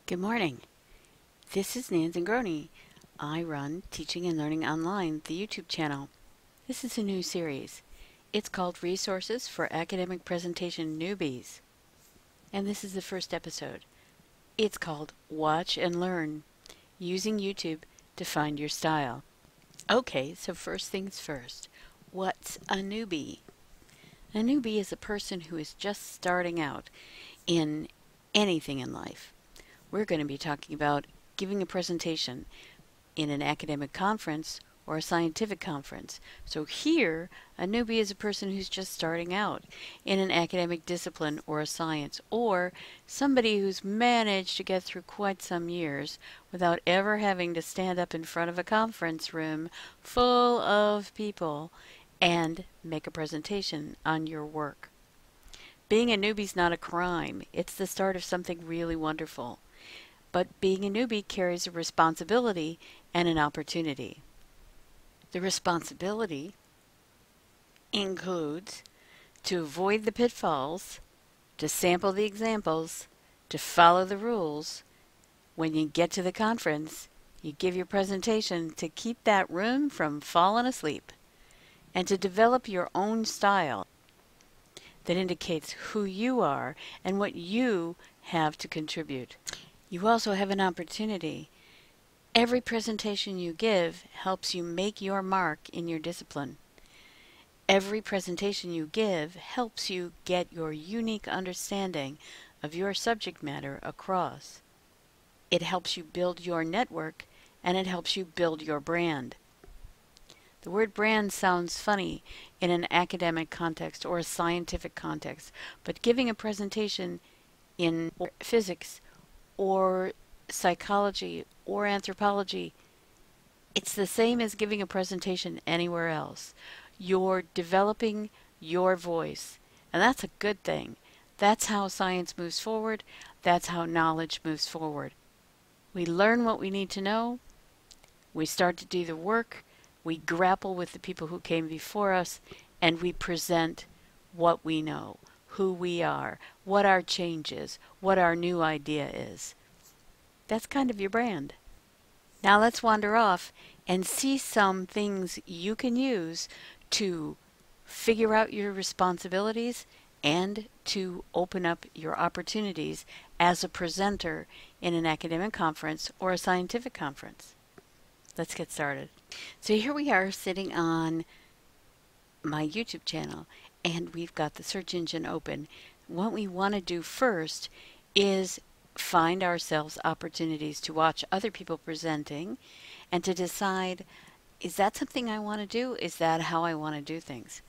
Good morning. This is Nan Zangroni. I run Teaching and Learning Online, the YouTube channel. This is a new series. It's called Resources for Academic Presentation Newbies. And this is the first episode. It's called Watch and Learn, using YouTube to find your style. Okay, so first things first. What's a newbie? A newbie is a person who is just starting out in anything in life. We're going to be talking about giving a presentation in an academic conference or a scientific conference. So here, a newbie is a person who's just starting out in an academic discipline or a science, or somebody who's managed to get through quite some years without ever having to stand up in front of a conference room full of people and make a presentation on your work. Being a newbie's not a crime. It's the start of something really wonderful. But being a newbie carries a responsibility and an opportunity. The responsibility includes to avoid the pitfalls, to sample the examples, to follow the rules. When you get to the conference, you give your presentation to keep that room from falling asleep, and to develop your own style that indicates who you are and what you have to contribute. You also have an opportunity. Every presentation you give helps you make your mark in your discipline. Every presentation you give helps you get your unique understanding of your subject matter across. It helps you build your network, and it helps you build your brand. The word brand sounds funny in an academic context or a scientific context, but giving a presentation in physics or psychology or anthropology, it's the same as giving a presentation anywhere else. You're developing your voice, and that's a good thing. That's how science moves forward. That's how knowledge moves forward. We learn what we need to know. We start to do the work. We grapple with the people who came before us, and we present what we know, who we are, what our change is, what our new idea is. That's kind of your brand. Now let's wander off and see some things you can use to figure out your responsibilities and to open up your opportunities as a presenter in an academic conference or a scientific conference. Let's get started. So here we are sitting on my YouTube channel, and we've got the search engine open. What we want to do first is find ourselves opportunities to watch other people presenting and to decide, is that something I want to do? Is that how I want to do things?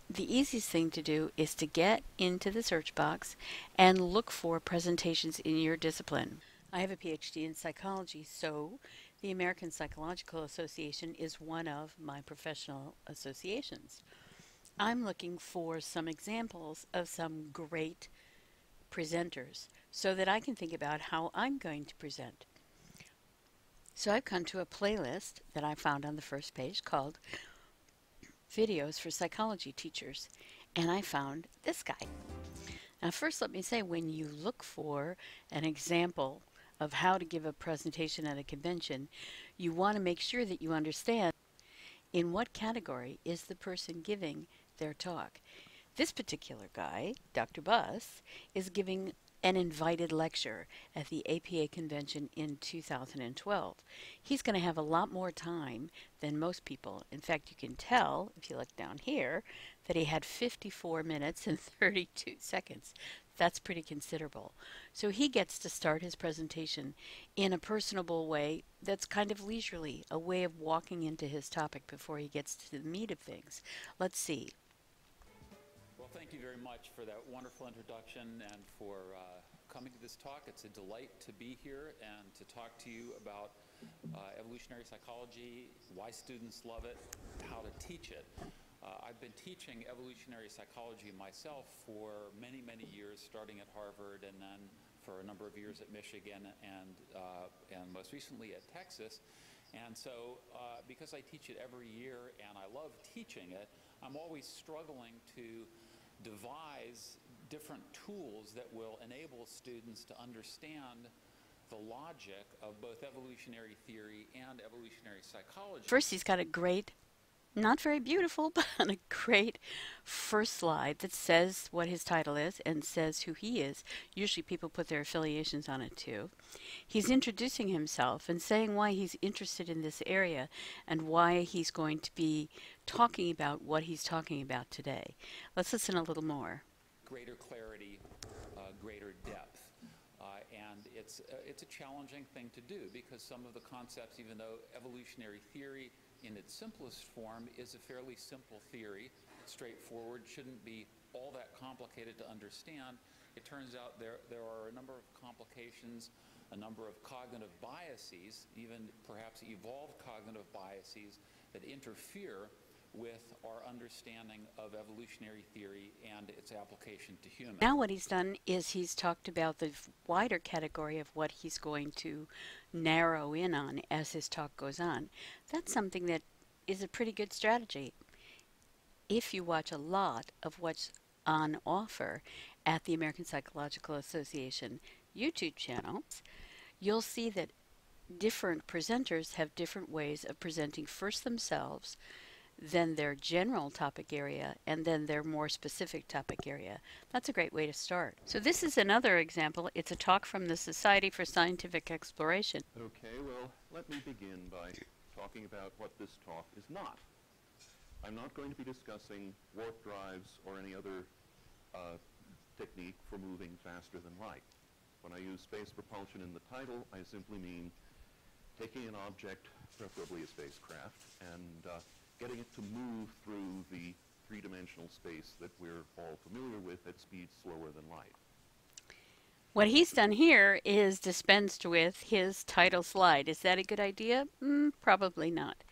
The easiest thing to do is to get into the search box and look for presentations in your discipline. I have a PhD in psychology, so the American Psychological Association is one of my professional associations. I'm looking for some examples of some great presenters so that I can think about how I'm going to present. So I've come to a playlist that I found on the first page called Videos for Psychology Teachers, and I found this guy. Now first let me say, when you look for an example of how to give a presentation at a convention, you want to make sure that you understand in what category is the person giving their talk. This particular guy, Dr. Buss, is giving an invited lecture at the APA convention in 2012. He's going to have a lot more time than most people. In fact, you can tell, if you look down here, that he had 54 minutes and 32 seconds. That's pretty considerable. So he gets to start his presentation in a personable way that's kind of leisurely, a way of walking into his topic before he gets to the meat of things. Let's see. Well, thank you very much for that wonderful introduction and for coming to this talk. It's a delight to be here and to talk to you about evolutionary psychology, why students love it, how to teach it. I've been teaching evolutionary psychology myself for many, many years, starting at Harvard and then for a number of years at Michigan and most recently at Texas. And so because I teach it every year and I love teaching it, I'm always struggling to devise different tools that will enable students to understand the logic of both evolutionary theory and evolutionary psychology. First, he's got a great, not very beautiful, but a great first slide that says what his title is and says who he is. Usually people put their affiliations on it too. He's introducing himself and saying why he's interested in this area and why he's going to be talking about what he's talking about today. Let's listen a little more. Greater clarity, greater depth. And it's a challenging thing to do because some of the concepts, even though evolutionary theory in its simplest form is a fairly simple theory, straightforward, shouldn't be all that complicated to understand, it turns out there are a number of complications, a number of cognitive biases, even perhaps evolved cognitive biases that interfere with our understanding of evolutionary theory and its application to humans. Now what he's done is he's talked about the wider category of what he's going to narrow in on as his talk goes on. That's something that is a pretty good strategy. If you watch a lot of what's on offer at the American Psychological Association YouTube channel, you'll see that different presenters have different ways of presenting first themselves, then their general topic area, and then their more specific topic area. That's a great way to start. So this is another example. It's a talk from the Society for Scientific Exploration. Okay, well, let me begin by talking about what this talk is not. I'm not going to be discussing warp drives or any other technique for moving faster than light. When I use space propulsion in the title, I simply mean taking an object, preferably a spacecraft, and getting it to move through the three-dimensional space that we're all familiar with at speeds slower than light. What he's done here is dispensed with his title slide. Is that a good idea? Probably not.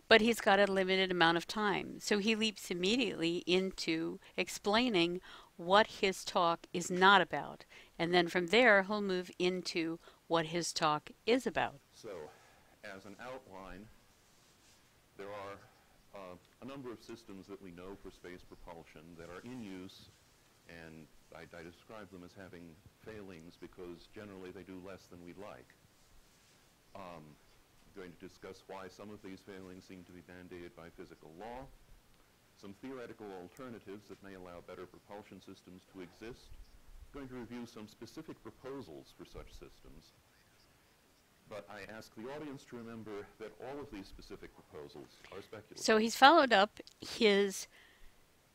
But he's got a limited amount of time, so he leaps immediately into explaining what his talk is not about. And then from there, he'll move into what his talk is about. So, as an outline, there are a number of systems that we know for space propulsion that are in use, and I describe them as having failings because generally they do less than we'd like. I'm going to discuss why some of these failings seem to be mandated by physical law, some theoretical alternatives that may allow better propulsion systems to exist. I'm going to review some specific proposals for such systems. But I ask the audience to remember that all of these specific proposals are speculative. So he's followed up his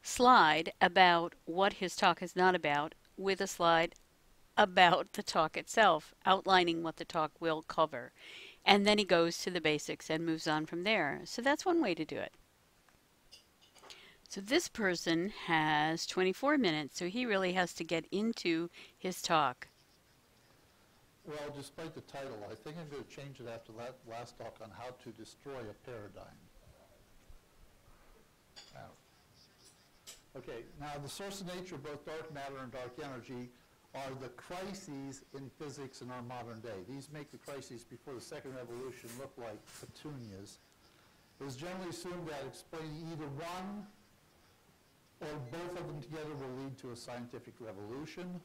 slide about what his talk is not about with a slide about the talk itself, outlining what the talk will cover. And then he goes to the basics and moves on from there. So that's one way to do it. So this person has 24 minutes, so he really has to get into his talk. Well, despite the title, I think I'm going to change it after that last talk on how to destroy a paradigm. Okay, now the source and nature of both dark matter and dark energy are the crises in physics in our modern day. These make the crises before the second revolution look like petunias. It is generally assumed that explaining either one or both of them together will lead to a scientific revolution.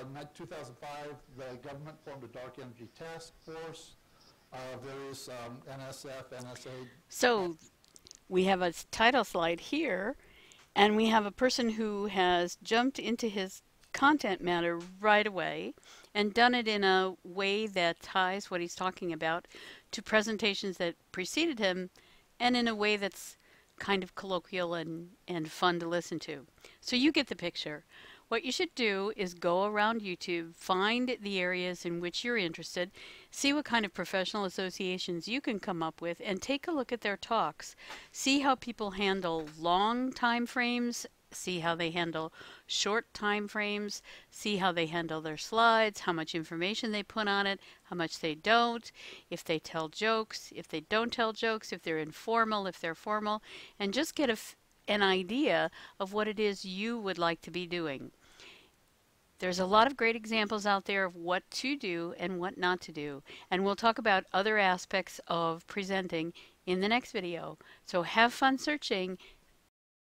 In 2005, the government formed a dark energy task force. Various NSF, NSA. So we have a title slide here, and we have a person who has jumped into his content matter right away and done it in a way that ties what he's talking about to presentations that preceded him, and in a way that's kind of colloquial and fun to listen to. So you get the picture. What you should do is go around YouTube, find the areas in which you're interested, see what kind of professional associations you can come up with, and take a look at their talks. See how people handle long time frames, see how they handle short time frames, see how they handle their slides, how much information they put on it, how much they don't, if they tell jokes, if they don't tell jokes, if they're informal, if they're formal, and just get an idea of what it is you would like to be doing. There's a lot of great examples out there of what to do and what not to do, and we'll talk about other aspects of presenting in the next video. So have fun searching